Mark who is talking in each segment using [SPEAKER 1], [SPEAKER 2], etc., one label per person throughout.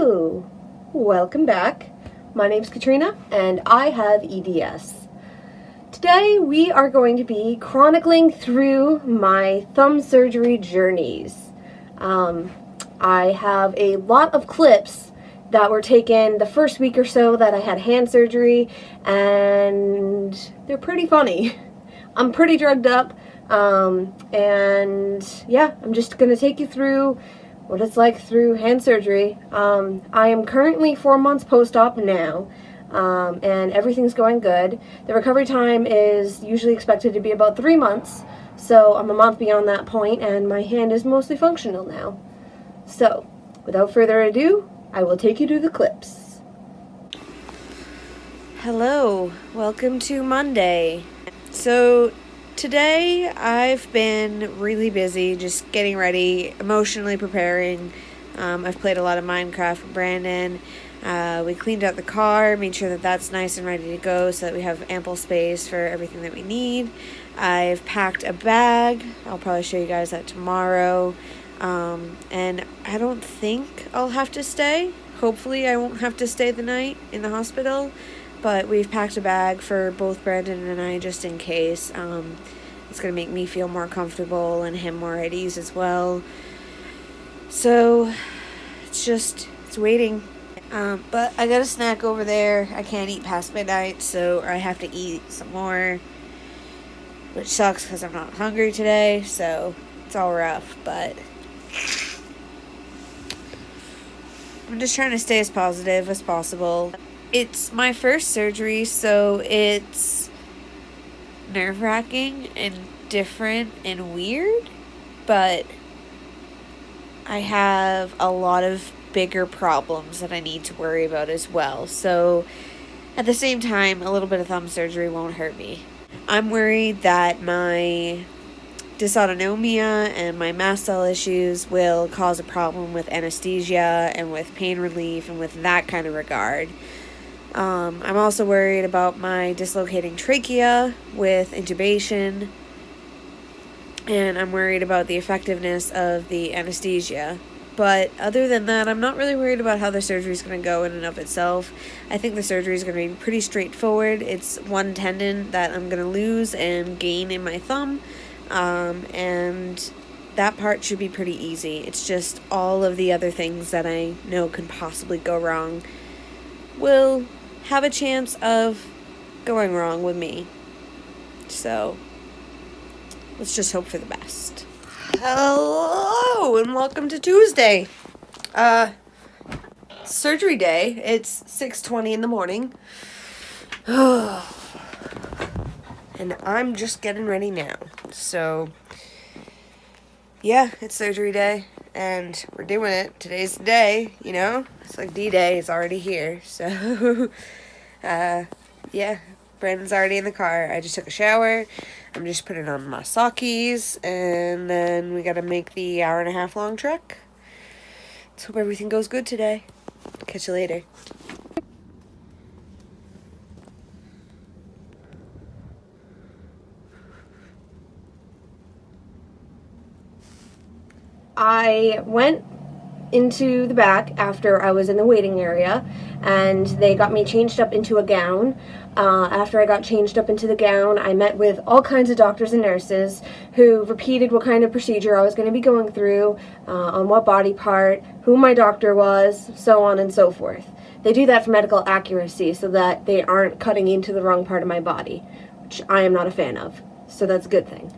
[SPEAKER 1] Hello! Welcome back. My name's Katryna and I have EDS. Today we are going to be chronicling through my thumb surgery journeys. I have a lot of clips that were taken the first week or so that I had hand surgery, and they're pretty funny. I'm pretty drugged up, and yeah, I'm just going to take you through what it's like through hand surgery. I am currently 4 months post-op now, and everything's going good. The recovery time is usually expected to be about 3 months, so I'm a month beyond that point, and my hand is mostly functional now. So, without further ado, I will take you to the clips. Hello, welcome to Monday. So, today I've been really busy just getting ready, emotionally preparing. I've played a lot of Minecraft with Brandon. We cleaned out the car, made sure that that's nice and ready to go so that we have ample space for everything that we need. I've packed a bag. I'll probably show you guys that tomorrow. And I don't think I'll have to stay. Hopefully I won't have to stay the night in the hospital. But we've packed a bag for both Brandon and I just in case. It's going to make me feel more comfortable and him more at ease as well. So, it's waiting. But I got a snack over there. I can't eat past midnight, so I have to eat some more. Which sucks because I'm not hungry today, so it's all rough. But I'm just trying to stay as positive as possible. It's my first surgery, so it's nerve-wracking and different and weird, but I have a lot of bigger problems that I need to worry about as well. So at the same time, a little bit of thumb surgery won't hurt me. I'm worried that my dysautonomia and my mast cell issues will cause a problem with anesthesia and with pain relief and with that kind of regard. I'm also worried about my dislocating trachea with intubation, and I'm worried about the effectiveness of the anesthesia. But other than that, I'm not really worried about how the surgery is going to go in and of itself. I think the surgery is going to be pretty straightforward. It's one tendon that I'm going to lose and gain in my thumb, and that part should be pretty easy. It's just all of the other things that I know could possibly go wrong will have a chance of going wrong with me. So, let's just hope for the best. Hello, and welcome to Tuesday. Surgery day. It's 6:20 in the morning. And I'm just getting ready now. So, yeah, it's surgery day, and we're doing it. Today's the day, you know? It's like D-Day, it's already here. So, yeah, Brandon's already in the car. I just took a shower. I'm just putting on my sockies, and then we gotta make the hour-and-a-half long trek. Let's hope everything goes good today. Catch you later. I went into the back after I was in the waiting area, and they got me changed up into a gown. After I got changed up into the gown, I met with all kinds of doctors and nurses who repeated what kind of procedure I was going to be going through, on what body part, who my doctor was, so on and so forth. They do that for medical accuracy so that they aren't cutting into the wrong part of my body, which I am not a fan of, so that's a good thing.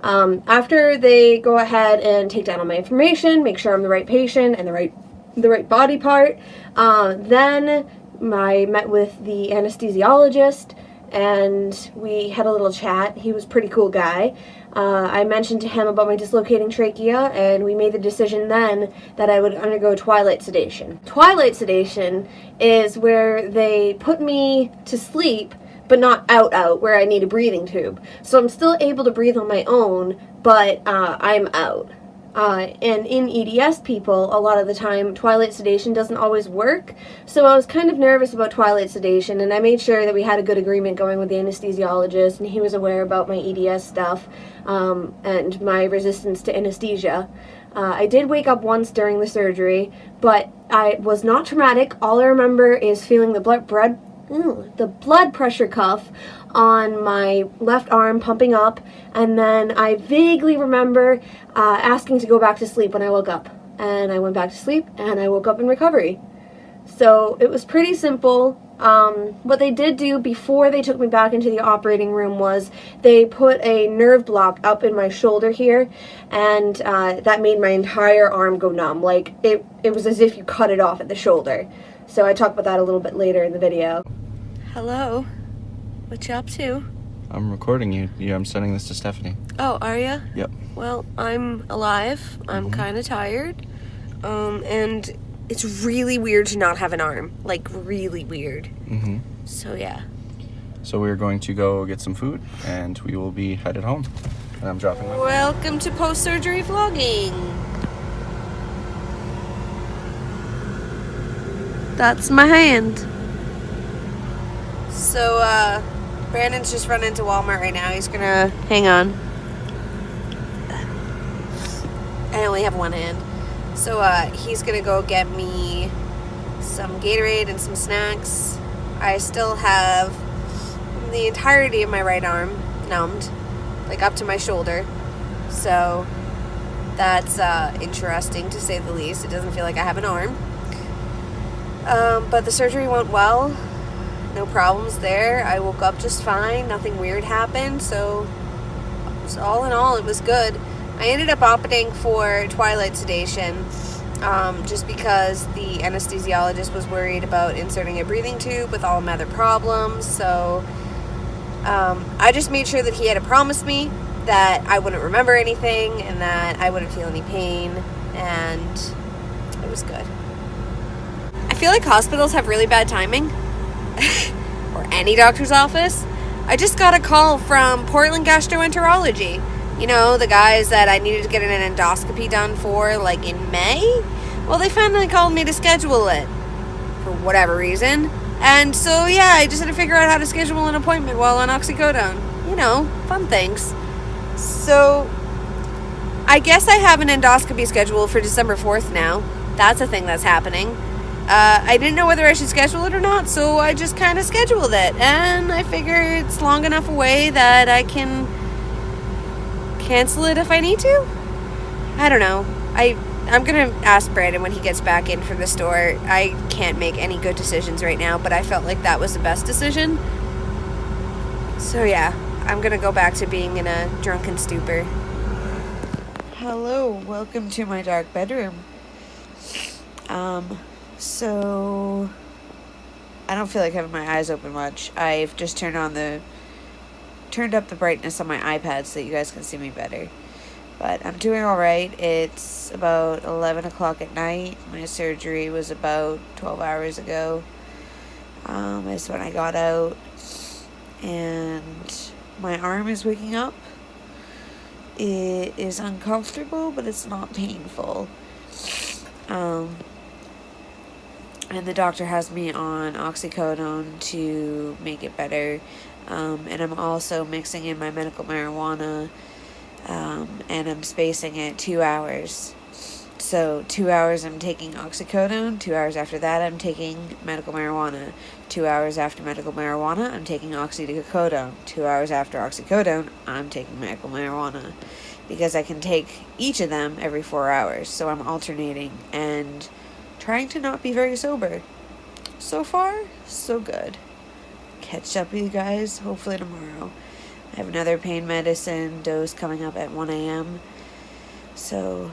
[SPEAKER 1] After they go ahead and take down all my information, make sure I'm the right patient and the right body part, then I met with the anesthesiologist and we had a little chat. He was a pretty cool guy. I mentioned to him about my dislocating trachea, and we made the decision then that I would undergo twilight sedation. Twilight sedation is where they put me to sleep, but not out, where I need a breathing tube. So I'm still able to breathe on my own, but I'm out. And in EDS people, a lot of the time, twilight sedation doesn't always work. So I was kind of nervous about twilight sedation, and I made sure that we had a good agreement going with the anesthesiologist, and he was aware about my EDS stuff, and my resistance to anesthesia. I did wake up once during the surgery, but I was not traumatic. All I remember is feeling the blood pressure cuff on my left arm pumping up, and then I vaguely remember asking to go back to sleep when I woke up. And I went back to sleep, and I woke up in recovery. So it was pretty simple. What they did do before they took me back into the operating room was they put a nerve block up in my shoulder here, and that made my entire arm go numb. Like, it was as if you cut it off at the shoulder. So I talk about that a little bit later in the video. Hello. What you up to?
[SPEAKER 2] I'm recording you. Yeah, I'm sending this to Stephanie.
[SPEAKER 1] Oh, are ya?
[SPEAKER 2] Yep.
[SPEAKER 1] Well, I'm alive. I'm kind of tired. And it's really weird to not have an arm. Like, really weird.
[SPEAKER 2] Mm-hmm.
[SPEAKER 1] So, yeah.
[SPEAKER 2] So we're going to go get some food, and we will be headed home. And I'm dropping my phone.
[SPEAKER 1] Welcome to post-surgery vlogging. That's my hand. So, Brandon's just run into Walmart right now. He's gonna... Hang on. I only have one hand. So, he's gonna go get me some Gatorade and some snacks. I still have the entirety of my right arm numbed, like up to my shoulder. So, that's interesting to say the least. It doesn't feel like I have an arm. But the surgery went well. No problems there. I woke up just fine. Nothing weird happened. So all in all, it was good. I ended up opting for twilight sedation just because the anesthesiologist was worried about inserting a breathing tube with all my other problems. So I just made sure that he had to promise me that I wouldn't remember anything and that I wouldn't feel any pain, and it was good. I feel like hospitals have really bad timing. Or any doctor's office. I just got a call from Portland Gastroenterology. You know, the guys that I needed to get an endoscopy done for, like, in May? Well, they finally called me to schedule it. For whatever reason. And so, yeah, I just had to figure out how to schedule an appointment while on oxycodone. You know, fun things. So, I guess I have an endoscopy scheduled for December 4th now. That's a thing that's happening. I didn't know whether I should schedule it or not, so I just kind of scheduled it. And I figure it's long enough away that I can cancel it if I need to. I don't know. I'm going to ask Brandon when he gets back in from the store. I can't make any good decisions right now, but I felt like that was the best decision. So yeah, I'm going to go back to being in a drunken stupor. Hello, welcome to my dark bedroom. So, I don't feel like having my eyes open much. I've just turned up the brightness on my iPad so that you guys can see me better. But I'm doing alright. It's about 11 o'clock at night. My surgery was about 12 hours ago. Is when I got out. And my arm is waking up. It is uncomfortable, but it's not painful. And the doctor has me on oxycodone to make it better. And I'm also mixing in my medical marijuana. And I'm spacing it 2 hours. So 2 hours I'm taking oxycodone. 2 hours after that I'm taking medical marijuana. 2 hours after medical marijuana I'm taking oxycodone. 2 hours after oxycodone I'm taking medical marijuana. Because I can take each of them every 4 hours. So I'm alternating and trying to not be very sober. So far, so good. Catch up with you guys hopefully tomorrow. I have another pain medicine dose coming up at 1 a.m. So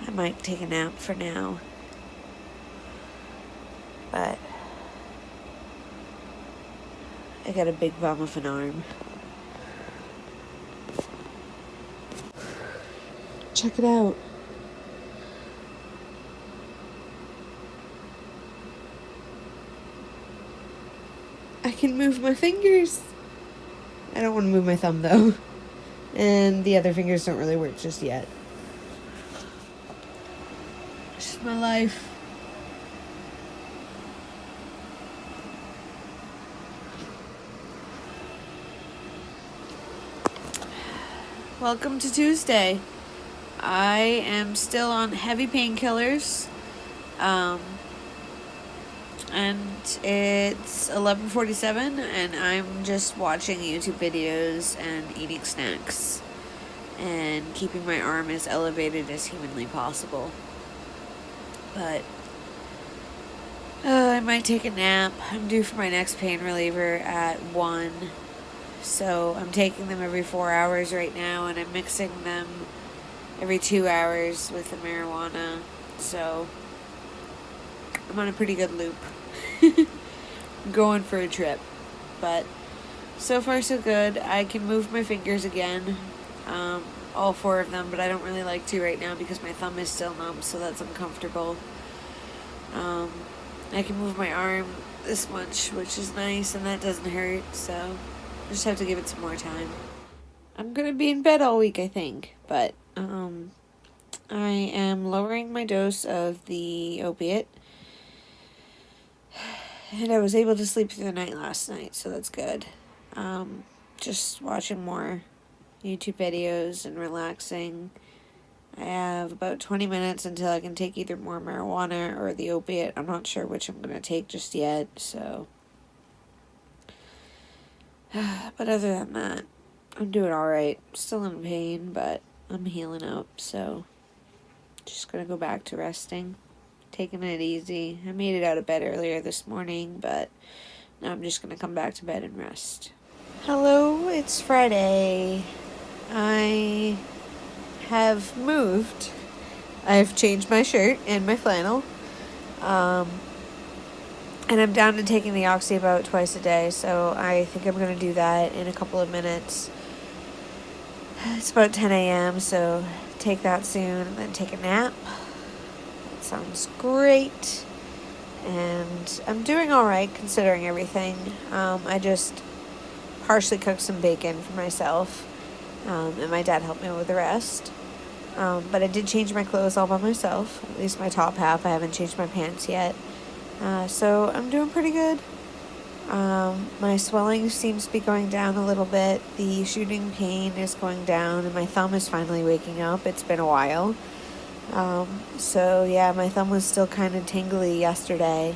[SPEAKER 1] I might take a nap for now. But I got a big bum of an arm. Check it out. I can move my fingers. I don't want to move my thumb though. And the other fingers don't really work just yet. It's just my life. Welcome to Tuesday. I am still on heavy painkillers.
[SPEAKER 3] and it's 11:47, and I'm just watching YouTube videos and eating snacks and keeping my arm as elevated as humanly possible. But I might take a nap. I'm due for my next pain reliever at 1, so I'm taking them every 4 hours right now, and I'm mixing them every 2 hours with the marijuana, so I'm on a pretty good loop. I'm going for a trip, but so far so good. I can move my fingers again, all 4 of them, but I don't really like to right now because my thumb is still numb, so that's uncomfortable. I can move my arm this much, which is nice, and that doesn't hurt, so I just have to give it some more time. I'm gonna be in bed all week, I think, but I am lowering my dose of the opiate, and I was able to sleep through the night last night, so that's good. Just watching more YouTube videos and relaxing. I have about 20 minutes until I can take either more marijuana or the opiate. I'm not sure which I'm going to take just yet, so. But other than that, I'm doing alright. Still in pain, but I'm healing up, so. Just going to go back to resting. Taking it easy. I made it out of bed earlier this morning, but now I'm just going to come back to bed and rest. Hello, it's Friday. I have moved. I've changed my shirt and my flannel. And I'm down to taking the oxy about twice a day, so I think I'm going to do that in a couple of minutes. It's about 10 a.m., so take that soon and then take a nap. That sounds great. And I'm doing alright considering everything. I just partially cooked some bacon for myself, and my dad helped me with the rest. But I did change my clothes all by myself, at least my top half. I haven't changed my pants yet. So I'm doing pretty good. My swelling seems to be going down a little bit. The shooting pain is going down, and my thumb is finally waking up. It's been a while. So yeah, my thumb was still kind of tingly yesterday,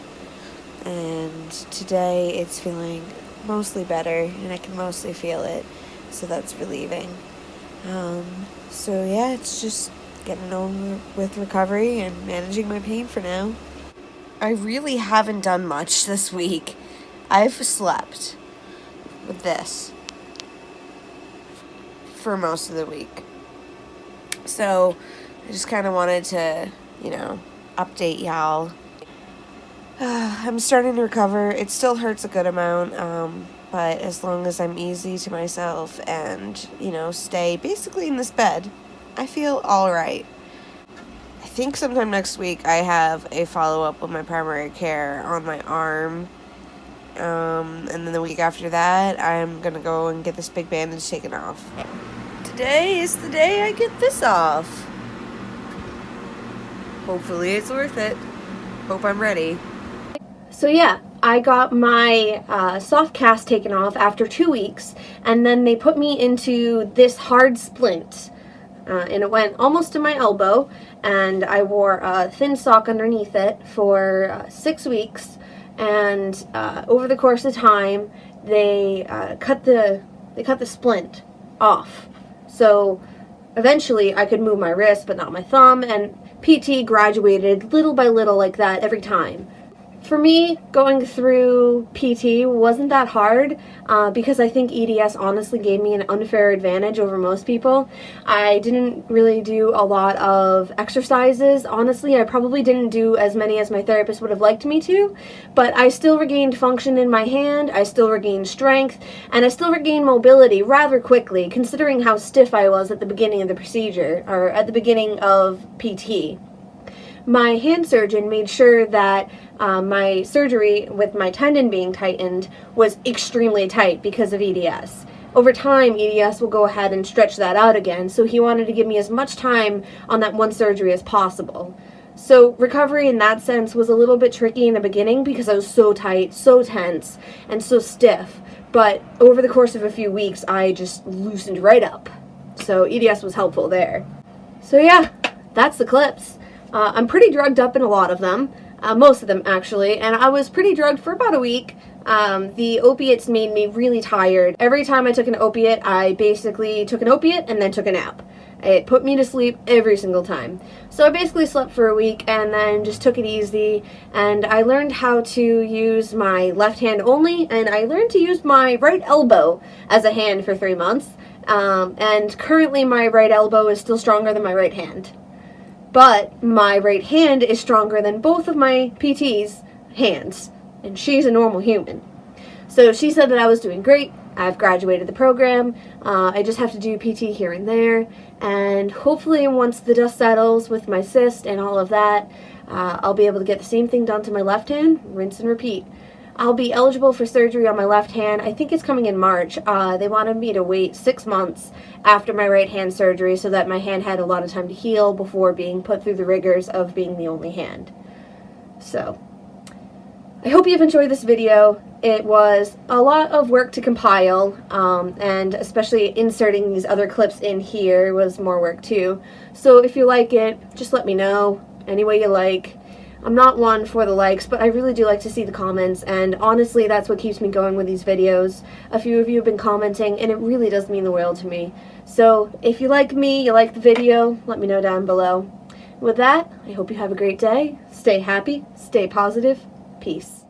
[SPEAKER 3] and today it's feeling mostly better, and I can mostly feel it, so that's relieving. So yeah, it's just getting on with recovery and managing my pain for now. I really haven't done much this week. I've slept with this for most of the week. So I just kind of wanted to, update y'all. I'm starting to recover. It still hurts a good amount, but as long as I'm easy to myself and, stay basically in this bed, I feel all right. I think sometime next week I have a follow-up with my primary care on my arm. And then the week after that, I'm going to go and get this big bandage taken off. Today is the day I get this off. Hopefully it's worth it. Hope I'm ready.
[SPEAKER 1] So yeah, I got my soft cast taken off after 2 weeks, and then they put me into this hard splint. And it went almost to my elbow, and I wore a thin sock underneath it for 6 weeks. And over the course of time, they cut the splint off. So eventually, I could move my wrist, but not my thumb. And PT graduated little by little like that every time. For me, going through PT wasn't that hard because I think EDS honestly gave me an unfair advantage over most people. I didn't really do a lot of exercises. Honestly, I probably didn't do as many as my therapist would have liked me to, but I still regained function in my hand, I still regained strength, and I still regained mobility rather quickly, considering how stiff I was at the beginning of the procedure, or at the beginning of PT. My hand surgeon made sure that my surgery with my tendon being tightened was extremely tight because of EDS. Over time, EDS will go ahead and stretch that out again, so he wanted to give me as much time on that one surgery as possible. So recovery in that sense was a little bit tricky in the beginning because I was so tight, so tense, and so stiff. But over the course of a few weeks, I just loosened right up. So EDS was helpful there. So yeah, that's the clips. I'm pretty drugged up in a lot of them. most of them actually, and I was pretty drugged for about a week. The opiates made me really tired. Every time I took an opiate, I basically took an opiate and then took a nap. It put me to sleep every single time. So I basically slept for a week and then just took it easy, and I learned how to use my left hand only, and I learned to use my right elbow as a hand for 3 months. And currently my right elbow is still stronger than my right hand. But my right hand is stronger than both of my PT's hands, and she's a normal human. So she said that I was doing great. I've graduated the program. I just have to do PT here and there, and hopefully once the dust settles with my cyst and all of that, I'll be able to get the same thing done to my left hand, rinse and repeat. I'll be eligible for surgery on my left hand. I think it's coming in March. They wanted me to wait 6 months after my right hand surgery so that my hand had a lot of time to heal before being put through the rigors of being the only hand. So, I hope you've enjoyed this video. It was a lot of work to compile, and especially inserting these other clips in here was more work too. So if you like it, just let me know any way you like. I'm not one for the likes, but I really do like to see the comments, and honestly that's what keeps me going with these videos. A few of you have been commenting, and it really does mean the world to me. So if you like me, you like the video, let me know down below. With that, I hope you have a great day. Stay happy, stay positive. Peace.